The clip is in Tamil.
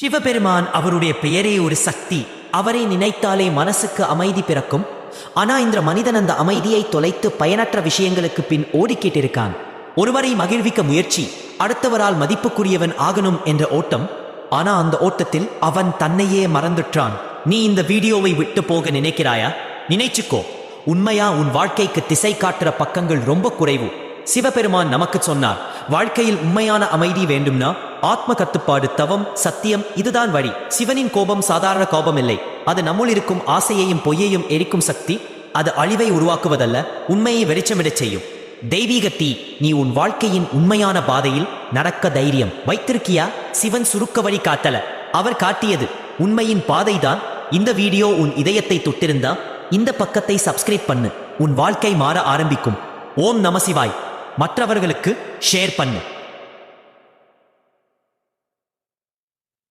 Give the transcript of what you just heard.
சிவபெருமான் அவருடைய பெயரே ஒரு சக்தி. அவரை நினைத்தாலே மனசுக்கு அமைதி பிறக்கும். ஆனா இந்த மனிதன் அந்த அமைதியை தொலைத்து பயனற்ற விஷயங்களுக்கு பின் ஓடிக்கிட்டிருக்கான். ஒருவரை மகிழ்விக்க முயற்சி, அடுத்தவரால் மதிப்புக்குரியவன் ஆகணும் என்ற ஓட்டம். ஆனா அந்த ஓட்டத்தில் அவன் தன்னையே மறந்துட்டான். நீ இந்த வீடியோவை விட்டு போக நினைக்கிறாயா? நினைச்சுக்கோ, உண்மையா உன் வாழ்க்கைக்கு திசை காட்டுற பக்கங்கள் ரொம்ப குறைவு. சிவபெருமான் நமக்கு சொன்னார், வாழ்க்கையில் உண்மையான அமைதி வேண்டும்னா ஆத்ம கட்டுப்பாடு, தவம், சத்தியம், இதுதான் வழி. சிவனின் கோபம் சாதாரண கோபம் இல்லை. அது நம்முள் இருக்கும் ஆசையையும் பொய்யையும் எரிக்கும் சக்தி. அது அழிவை உருவாக்குவதல்ல, உண்மையை வெளிச்சமிடச் செய்யும் தெய்வீக தீ. நீ உன் வாழ்க்கையின் உண்மையான பாதையில் நடக்க தைரியம் வைத்திருக்கியா? சிவன் சுருக்க வழி காட்டல, அவர் காட்டியது உண்மையின் பாதைதான். இந்த வீடியோ உன் இதயத்தை தொட்டிருந்தா இந்த பக்கத்தை சப்ஸ்கிரைப் பண்ணு. உன் வாழ்க்கை மாற ஆரம்பிக்கும். ஓம் நம சிவாய். மற்றவர்களுக்கு ஷேர் பண்ணு.